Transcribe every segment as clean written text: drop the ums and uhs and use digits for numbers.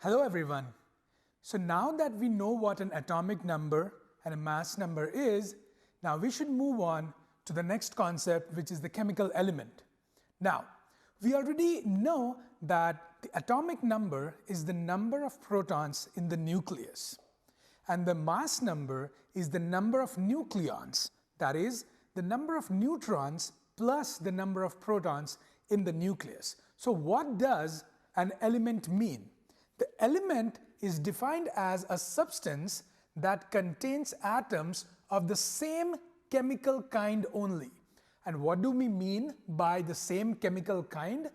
Hello everyone. So now that we know what an atomic number and a mass number is, now we should move on to the next concept, which is the chemical element. Now, we already know that the atomic number is the number of protons in the nucleus, and the mass number is the number of nucleons, that is, the number of neutrons plus the number of protons in the nucleus. So what does an element mean? The element is defined as a substance that contains atoms of the same chemical kind only. And what do we mean by the same chemical kind?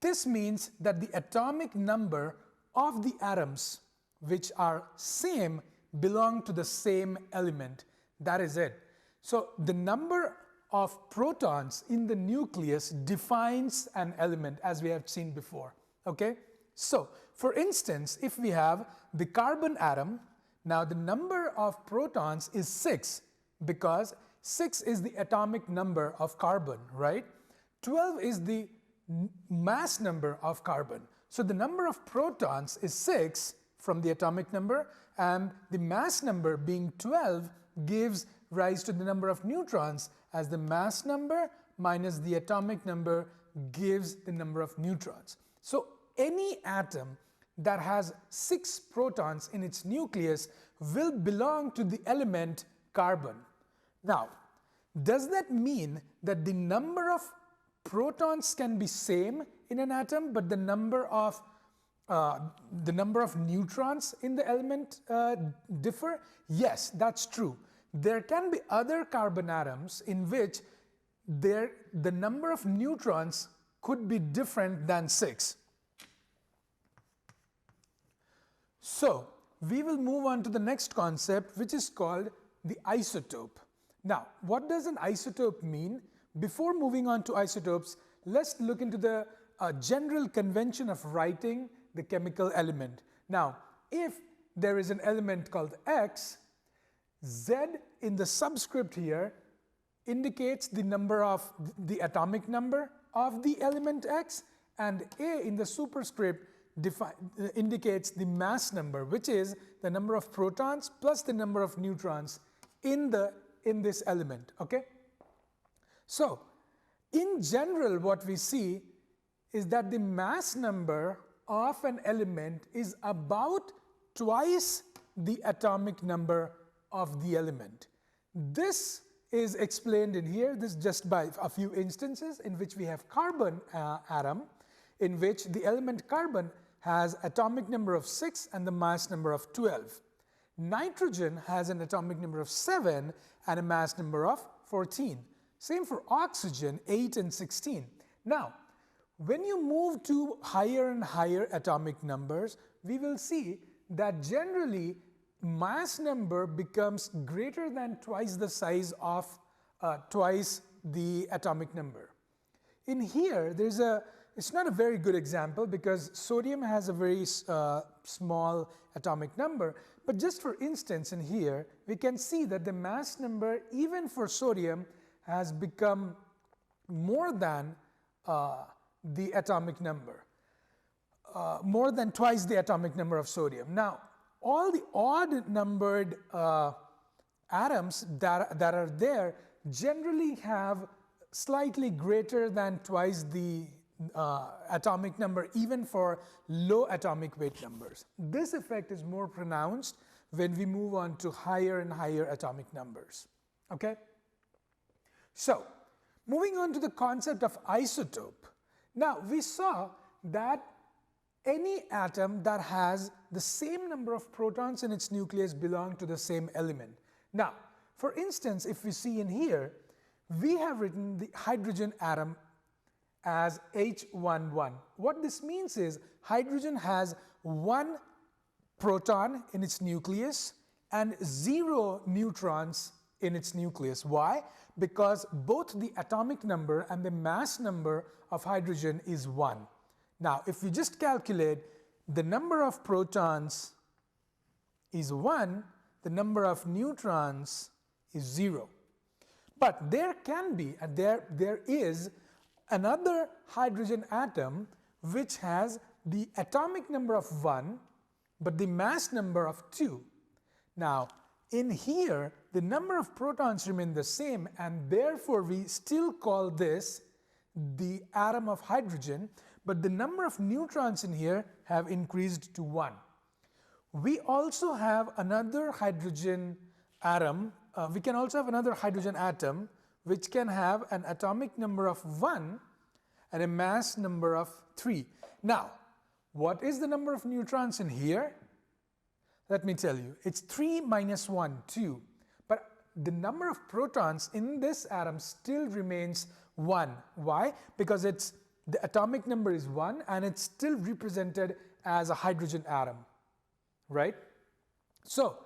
This means that the atomic number of the atoms which are same belong to the same element. That is it. So the number of protons in the nucleus defines an element, as we have seen before. Okay? So, for instance, if we have the carbon atom, now the number of protons is 6 because 6 is the atomic number of carbon, right? 12 is the mass number of carbon. So the number of protons is 6 from the atomic number, and the mass number being 12 gives rise to the number of neutrons, as the mass number minus the atomic number gives the number of neutrons. So any atom that has 6 protons in its nucleus will belong to the element carbon. Now, does that mean that the number of protons can be same in an atom, but the number of neutrons in the element differ? Yes, that's true. There can be other carbon atoms in which the number of neutrons could be different than 6. So, we will move on to the next concept, which is called the isotope. Now, what does an isotope mean? Before moving on to isotopes, let's look into the general convention of writing the chemical element. Now, if there is an element called X, Z in the subscript here indicates the number of the atomic number of the element X, and A in the superscript indicates the mass number, which is the number of protons plus the number of neutrons in this element. Okay? So, in general, what we see is that the mass number of an element is about twice the atomic number of the element. This is explained in here. This just by a few instances in which we have carbon atom, in which the element carbon has atomic number of 6 and the mass number of 12. Nitrogen has an atomic number of 7 and a mass number of 14. Same for oxygen, 8 and 16. Now, when you move to higher and higher atomic numbers, we will see that generally mass number becomes greater than twice the size of twice the atomic number. In here, it's not a very good example because sodium has a very small atomic number, but just for instance in here, we can see that the mass number even for sodium has become more than the atomic number, more than twice the atomic number of sodium. Now, all the odd numbered atoms that are there generally have slightly greater than twice the atomic number even for low atomic weight numbers. This effect is more pronounced when we move on to higher and higher atomic numbers. Okay? So, moving on to the concept of isotope. Now, we saw that any atom that has the same number of protons in its nucleus belong to the same element. Now, for instance, if we see in here, we have written the hydrogen atom as H11. What this means is hydrogen has 1 proton in its nucleus and 0 neutrons in its nucleus. Why? Because both the atomic number and the mass number of hydrogen is 1. Now, if we just calculate, the number of protons is 1, the number of neutrons is 0. But there can be, and there is another hydrogen atom which has the atomic number of 1, but the mass number of 2. Now, in here, the number of protons remain the same, and therefore we still call this the atom of hydrogen, but the number of neutrons in here have increased to 1. We also have another hydrogen atom, we can also have another hydrogen atom which can have an atomic number of 1 and a mass number of 3. Now, what is the number of neutrons in here? Let me tell you, it's 3 minus 1, 2. But the number of protons in this atom still remains 1. Why? Because the atomic number is 1 and it's still represented as a hydrogen atom, right? So,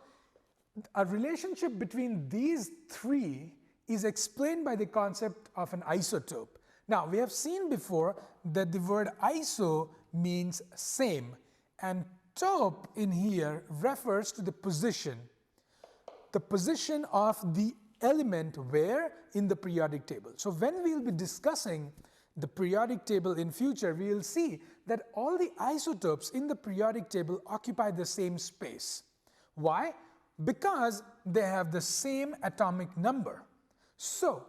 a relationship between these three is explained by the concept of an isotope. Now, we have seen before that the word iso means same, and tope in here refers to the position of the element where in the periodic table. So when we will be discussing the periodic table in future, we will see that all the isotopes in the periodic table occupy the same space. Why? Because they have the same atomic number. So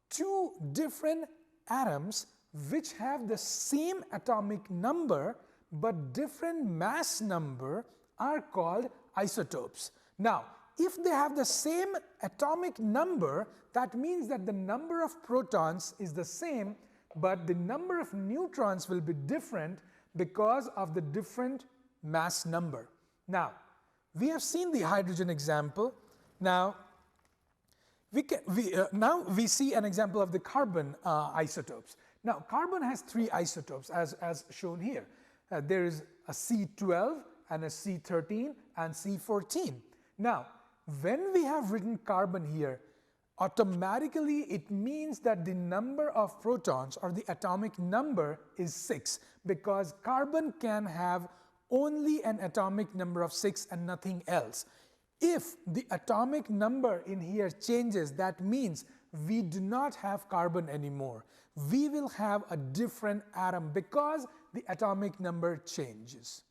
two different atoms which have the same atomic number but different mass number are called isotopes. Now, if they have the same atomic number, that means that the number of protons is the same, but the number of neutrons will be different because of the different mass number. Now, we have seen the hydrogen example. Now, we see an example of the carbon isotopes. Now, carbon has 3 isotopes as shown here. There is a C12 and a C13 and C14. Now, when we have written carbon here, automatically it means that the number of protons or the atomic number is 6, because carbon can have only an atomic number of 6 and nothing else. If the atomic number in here changes, that means we do not have carbon anymore. We will have a different atom because the atomic number changes.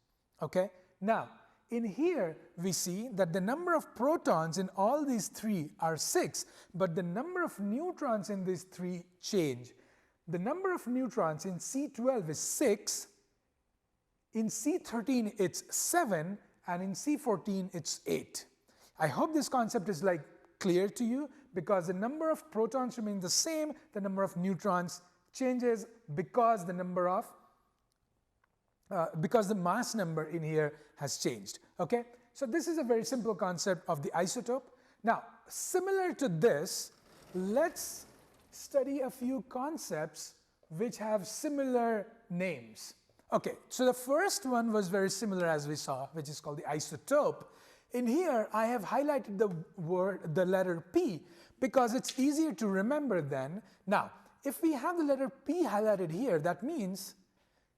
Okay? Now, in here we see that the number of protons in all these 3 are 6, but the number of neutrons in these 3 change. The number of neutrons in C12 is 6, in C13 it's 7, and in C14 it's 8. I hope this concept is clear to you, because the number of protons remain the same, the number of neutrons changes because the number of because the mass number in here has changed. Okay, so this is a very simple concept of the isotope. Now, similar to this, let's study a few concepts which have similar names. Okay, so the first one was very similar as we saw, which is called the isotope. In here, I have highlighted the letter P because it's easier to remember then. Now, if we have the letter P highlighted here, that means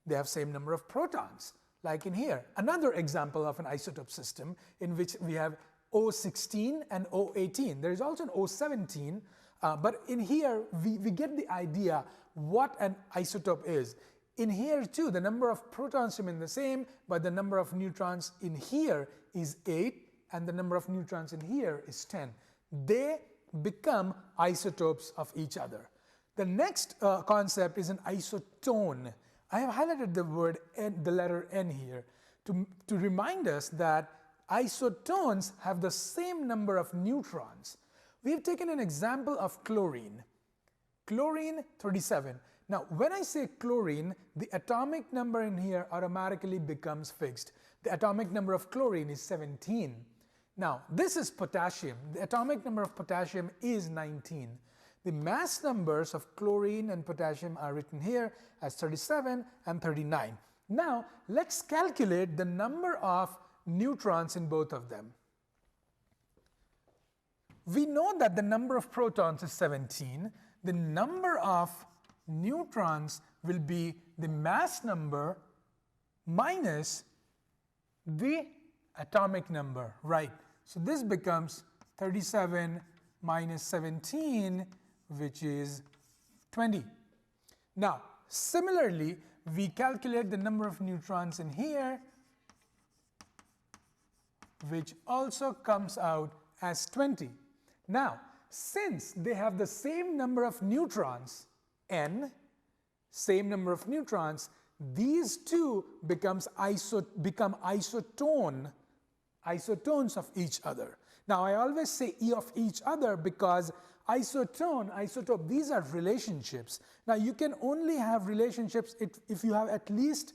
they have same number of protons, like in here. Another example of an isotope system in which we have O16 and O18. There is also an O17, but in here we get the idea what an isotope is. In here too, the number of protons remain the same, but the number of neutrons in here is 8, and the number of neutrons in here is 10. They become isotopes of each other. The next concept is an isotone. I have highlighted the word N, the letter N here, to remind us that isotones have the same number of neutrons. We have taken an example of chlorine. Chlorine 37. Now, when I say chlorine, the atomic number in here automatically becomes fixed. The atomic number of chlorine is 17. Now, this is potassium. The atomic number of potassium is 19. The mass numbers of chlorine and potassium are written here as 37 and 39. Now, let's calculate the number of neutrons in both of them. We know that the number of protons is 17. The number of neutrons will be the mass number minus the atomic number, right? So this becomes 37 minus 17, which is 20. Now, similarly, we calculate the number of neutrons in here, which also comes out as 20. Now, since they have the same number of neutrons, n, same number of neutrons, these two become isotones of each other. Now, I always say E of each other because isotone, isotope, these are relationships. Now, you can only have relationships if you have at least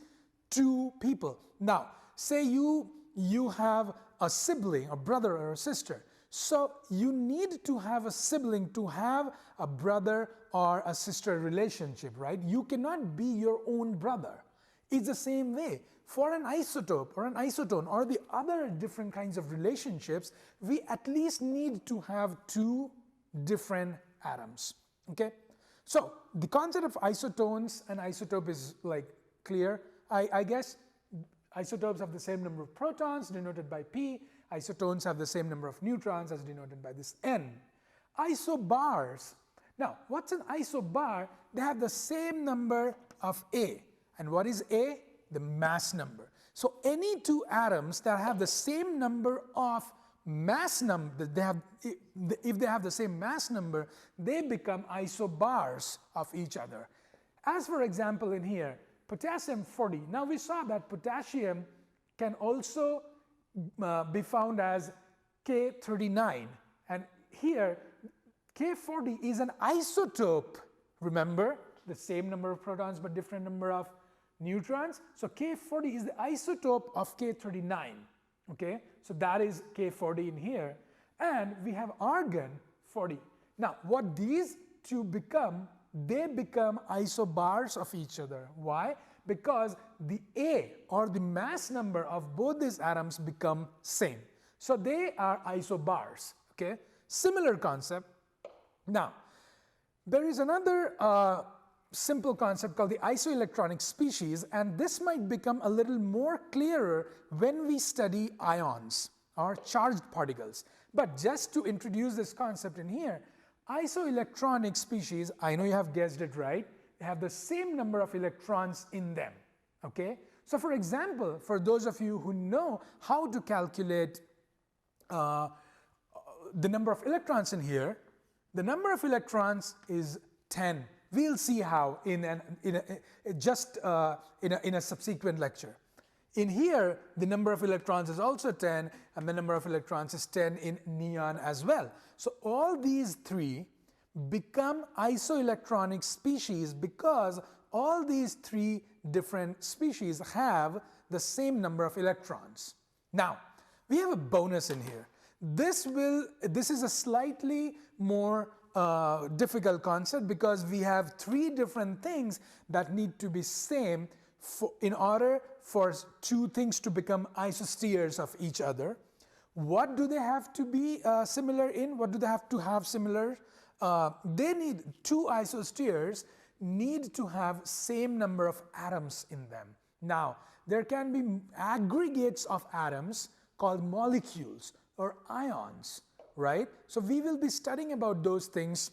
two people. Now, say you have a sibling, a brother or a sister. So you need to have a sibling to have a brother or a sister relationship, right? You cannot be your own brother. It's the same way. For an isotope or an isotone or the other different kinds of relationships, we at least need to have two different atoms. Okay? So the concept of isotones and isotope is like clear, I guess. Isotopes have the same number of protons denoted by P. Isotones have the same number of neutrons as denoted by this N. Isobars. Now, what's an isobar? They have the same number of A. And what is A? The mass number. So any two atoms that have the same number of mass number, if they have the same mass number, they become isobars of each other. As for example in here, potassium 40. Now we saw that potassium can also be found as K39, and here K40 is an isotope. Remember, the same number of protons but different number of neutrons. So K40 is the isotope of K39. Okay, so that is K40 in here, and we have argon 40. Now what these two become, they become isobars of each other. Why? Because the A or the mass number of both these atoms become same. So they are isobars. Okay, similar concept. Now there is another simple concept called the isoelectronic species, and this might become a little more clearer when we study ions or charged particles. But just to introduce this concept in here, isoelectronic species, I know you have guessed it right, they have the same number of electrons in them. Okay? So for example, for those of you who know how to calculate the number of electrons in here, the number of electrons is 10. We'll see how in a subsequent lecture. In here, the number of electrons is also 10, and the number of electrons is 10 in neon as well. So all these three become isoelectronic species because all these three different species have the same number of electrons. Now, we have a bonus in here. This is a slightly more difficult concept because we have three different things that need to be same in order for two things to become isosteres of each other. What do they have to be similar in? What do they have to have similar? They need two isosteres need to have same number of atoms in them. Now, there can be aggregates of atoms called molecules or ions, right? So we will be studying about those things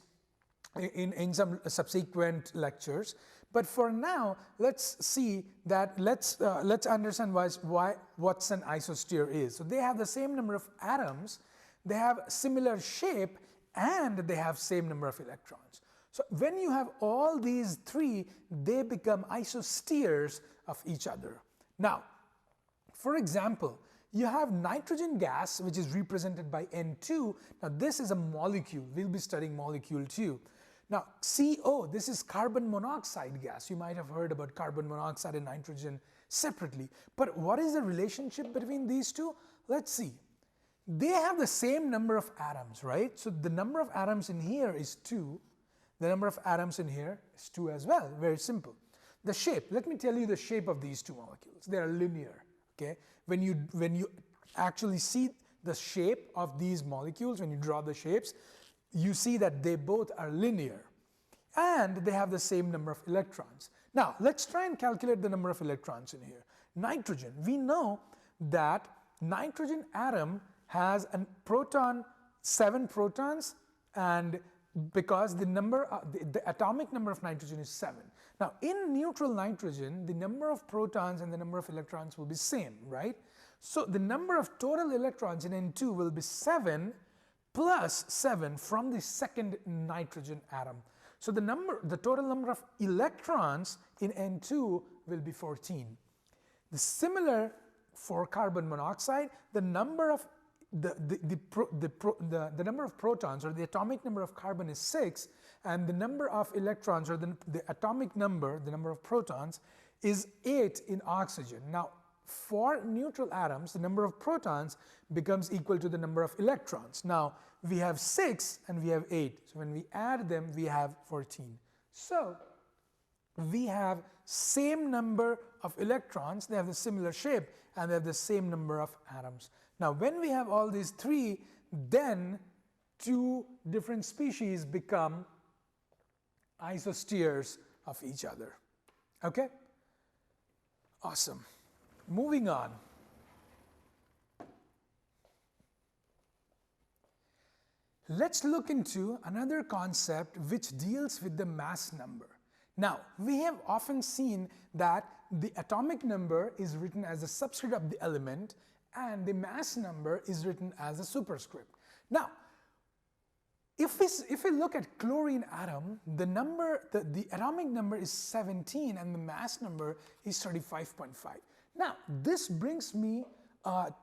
in some subsequent lectures. But for now, let's see that let's understand what's an isostere is. So they have the same number of atoms, they have similar shape, and they have same number of electrons. So when you have all these three, they become isosteres of each other. Now, for example, you have nitrogen gas, which is represented by N2. Now this is a molecule. We'll be studying molecule too. Now CO, this is carbon monoxide gas. You might have heard about carbon monoxide and nitrogen separately. But what is the relationship between these two? Let's see. They have the same number of atoms, right? So the number of atoms in here is 2. The number of atoms in here is 2 as well. Very simple. The shape, let me tell you the shape of these two molecules. They are linear. Okay? When you actually see the shape of these molecules, when you draw the shapes, you see that they both are linear and they have the same number of electrons. Now, let's try and calculate the number of electrons in here. Nitrogen, we know that nitrogen atom has a proton, 7 protons and because the atomic number of nitrogen is 7. Now, in neutral nitrogen, the number of protons and the number of electrons will be same, right? So the number of total electrons in N2 will be 7 plus 7 from the second nitrogen atom. So the total number of electrons in N2 will be 14. The similar for carbon monoxide, the number of the number of protons, or the atomic number of carbon, is 6, and the number of electrons, or the atomic number, the number of protons, is 8 in oxygen. Now, for neutral atoms, the number of protons becomes equal to the number of electrons. Now, we have 6 and we have 8. So when we add them, we have 14. So we have same number of electrons, they have a similar shape, and they have the same number of atoms. Now, when we have all these three, then two different species become isosteres of each other. Okay? Awesome. Moving on. Let's look into another concept which deals with the mass number. Now, we have often seen that the atomic number is written as a subscript of the element and the mass number is written as a superscript. Now, if we look at chlorine atom, the atomic number is 17 and the mass number is 35.5. Now, this brings me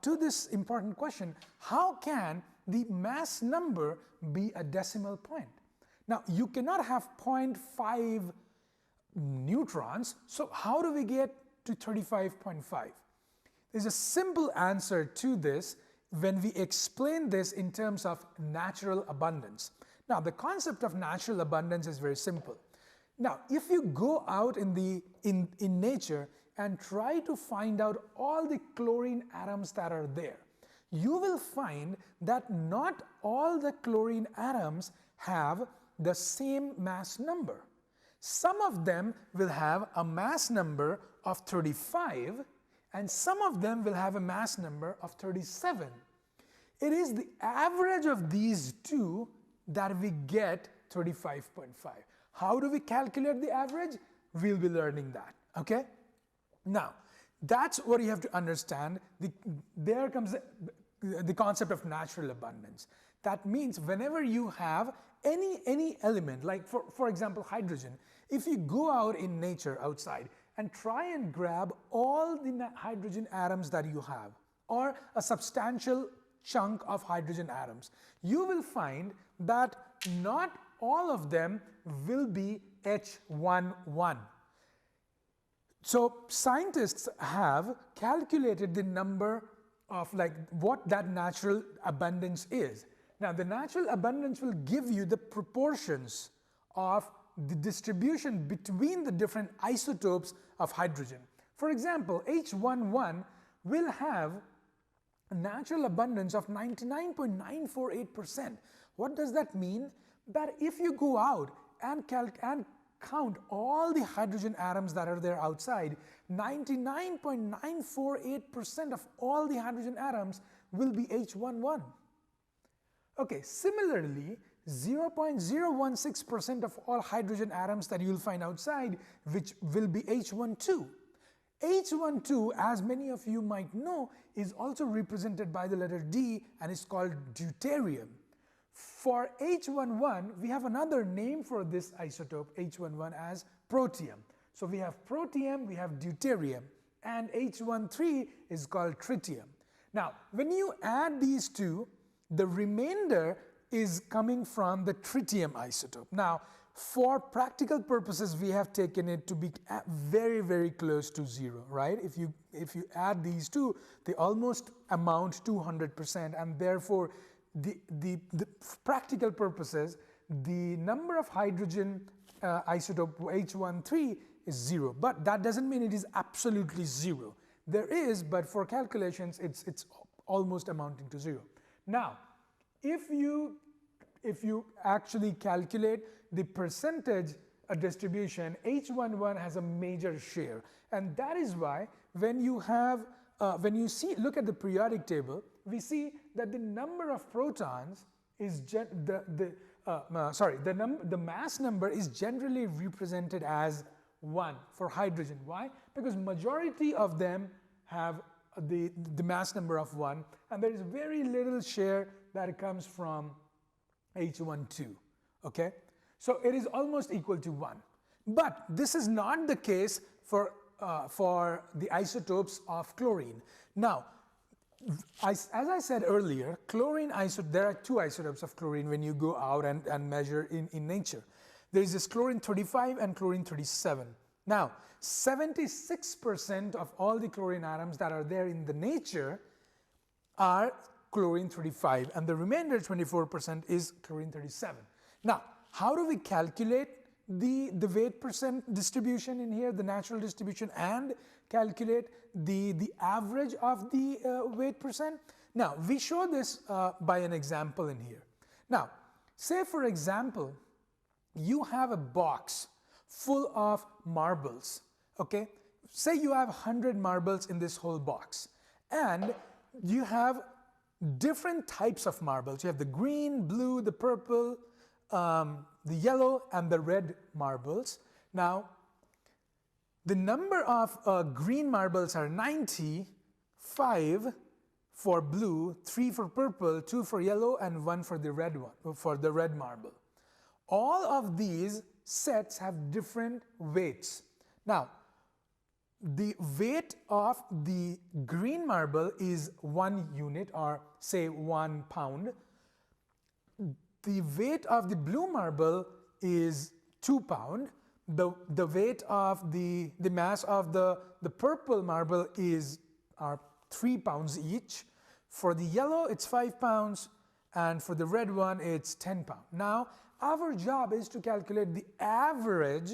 to this important question: how can the mass number be a decimal point? Now, you cannot have 0.5 neutrons, so how do we get to 35.5? There's a simple answer to this when we explain this in terms of natural abundance. Now, the concept of natural abundance is very simple. Now, if you go out in nature and try to find out all the chlorine atoms that are there, you will find that not all the chlorine atoms have the same mass number. Some of them will have a mass number of 35 and some of them will have a mass number of 37. It is the average of these two that we get 35.5. How do we calculate the average? We'll be learning that, okay? Now, that's what you have to understand. There comes the concept of natural abundance. That means whenever you have any element, like for example hydrogen, if you go out in nature outside and try and grab all the hydrogen atoms that you have, or a substantial chunk of hydrogen atoms, you will find that not all of them will be H11. So scientists have calculated the number of what that natural abundance is. Now, the natural abundance will give you the proportions of the distribution between the different isotopes of hydrogen. For example, H11 will have a natural abundance of 99.948%. What does that mean? That if you go out and count all the hydrogen atoms that are there outside, 99.948% of all the hydrogen atoms will be H11. Okay, similarly, 0.016% of all hydrogen atoms that you will find outside, which will be H12. H12, as many of you might know, is also represented by the letter D and is called deuterium. For H11, we have another name for this isotope, H11, as protium. So we have protium, we have deuterium, and H13 is called tritium. Now, when you add these two, the remainder is coming from the tritium isotope. Now, for practical purposes, we have taken it to be very, very close to 0, right? If you add these two, they almost amount to 100%, and therefore, the practical purposes, the number of hydrogen isotope H13 is 0, but that doesn't mean it is absolutely 0. There is, but for calculations, it's almost amounting to 0. Now, if you actually calculate the percentage distribution, H11 has a major share, and that is why when you look at the periodic table, we see that the number of protons is the mass number is generally represented as 1 for hydrogen. Why? Because majority of them have the mass number of 1, and there is very little share that comes from H12. Okay, so it is almost equal to 1. But this is not the case for the isotopes of chlorine. Now, as I said earlier, there are 2 isotopes of chlorine when you go out and measure in nature. There is this chlorine 35 and chlorine 37. Now, 76% of all the chlorine atoms that are there in the nature are chlorine 35, and the remainder 24% is chlorine 37. Now, how do we calculate the weight percent distribution in here, the natural distribution, and calculate the average of the weight percent? Now, we show this by an example in here. Now, say for example, you have a box full of marbles, okay? Say you have 100 marbles in this whole box, and you have different types of marbles. You have the green, blue, the purple, the yellow, and the red marbles. Now, the number of green marbles are 90, 5 for blue, 3 for purple, 2 for yellow, and 1 for the red one, for the red marble. All of these sets have different weights. Now, the weight of the green marble is 1 unit, or say 1 pound. The weight of the blue marble is 2 pound. The weight of the mass of the purple marble are 3 pounds each. For the yellow, it's 5 pounds, and for the red one, it's 10 pounds. Now, our job is to calculate the average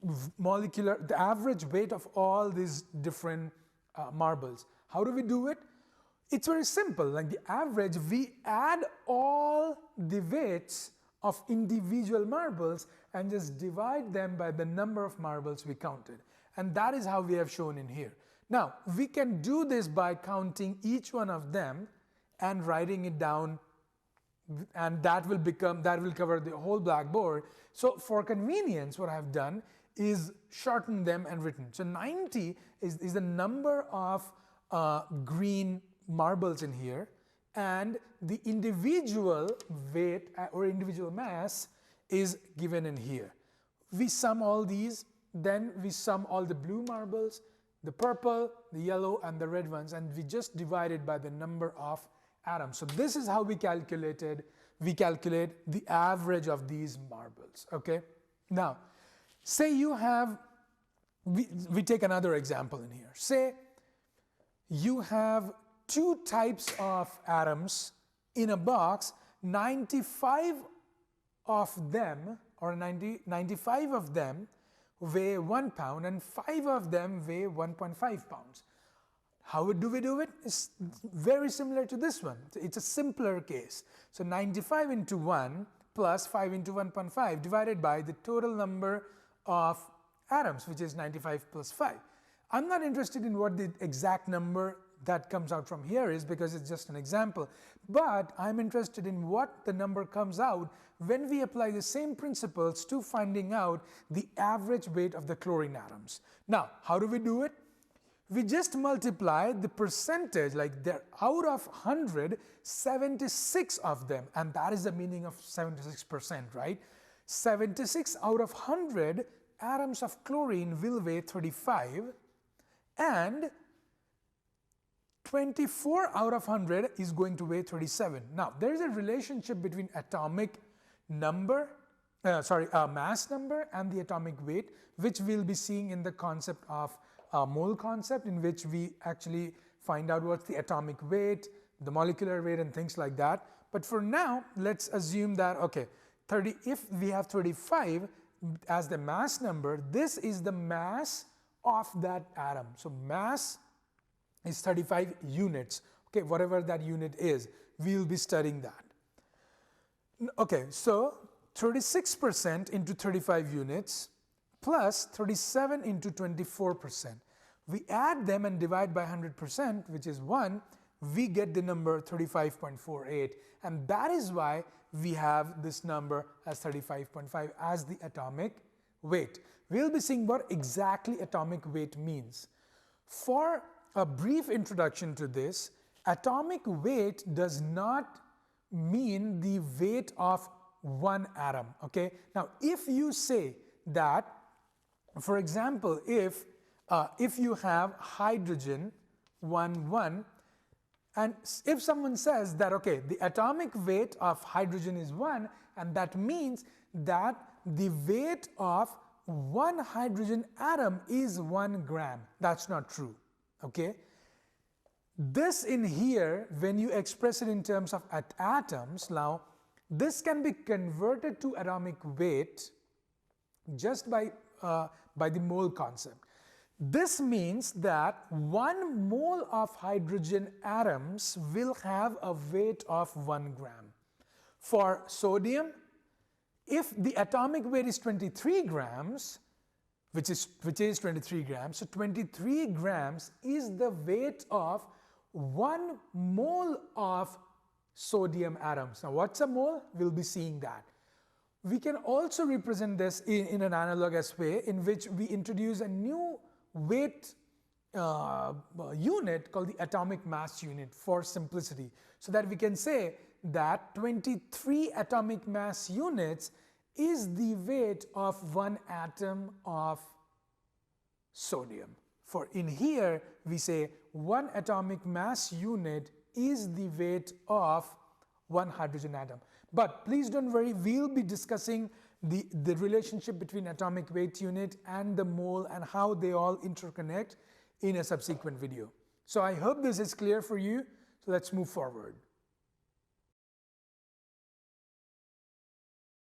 the average weight of all these different marbles. How do we do it? It's very simple. Like the average, we add all the weights of individual marbles and just divide them by the number of marbles we counted. And that is how we have shown in here. Now, we can do this by counting each one of them and writing it down, and that will cover the whole blackboard. So for convenience, what I have done is shorten them and written. So 90 is the number of green marbles in here, and the individual weight or individual mass is given in here. We sum all these, then we sum all the blue marbles, the purple, the yellow, and the red ones, and we just divide it by the number of atoms. So this is how we calculate the average of these marbles. Okay, now say you have, we take another example in here. Say you have 2 types of atoms in a box, 95 of them, or 95 of them weigh 1 pound and 5 of them weigh 1.5 pounds. How do we do it? It's very similar to this one. It's a simpler case. So 95 into 1 plus 5 into 1.5 divided by the total number of atoms, which is 95 plus 5. I'm not interested in what the exact number that comes out from here is, because it's just an example, but I'm interested in what the number comes out when we apply the same principles to finding out the average weight of the chlorine atoms. Now, how do we do it? We just multiply the percentage, like they're out of 100, 76 of them, and that is the meaning of 76%, right? 76 out of 100 atoms of chlorine will weigh 35, and 24 out of 100 is going to weigh 37. Now, there is a relationship between atomic number, mass number and the atomic weight, which we'll be seeing in the concept of mole concept, in which we actually find out what's the atomic weight, the molecular weight, and things like that. But for now, let's assume that, okay, if we have 35 as the mass number, this is the mass of that atom. So mass is 35 units, okay, whatever that unit is, we'll be studying that. Okay, so 36% into 35 units plus 37 into 24%. We add them and divide by 100%, which is 1, we get the number 35.48, and that is why we have this number as 35.5 as the atomic weight. We'll be seeing what exactly atomic weight means. For a brief introduction to this, atomic weight does not mean the weight of one atom. Okay? Now, if you say that, for example, if you have hydrogen 1, and if someone says that, okay, the atomic weight of hydrogen is 1, and that means that the weight of one hydrogen atom is 1 gram. That's not true. Okay? This in here, when you express it in terms of atoms, now this can be converted to atomic weight just by the mole concept. This means that 1 mole of hydrogen atoms will have a weight of 1 gram. For sodium, if the atomic weight is 23 grams, which is 23 grams, so 23 grams is the weight of 1 mole of sodium atoms. Now, what's a mole? We'll be seeing that. We can also represent this in an analogous way, in which we introduce a new weight unit called the atomic mass unit for simplicity, so that we can say that 23 atomic mass units is the weight of 1 atom of sodium. For in here we say 1 atomic mass unit is the weight of 1 hydrogen atom. But please don't worry, we'll be discussing the relationship between atomic weight unit and the mole and how they all interconnect in a subsequent video. So I hope this is clear for you. So let's move forward.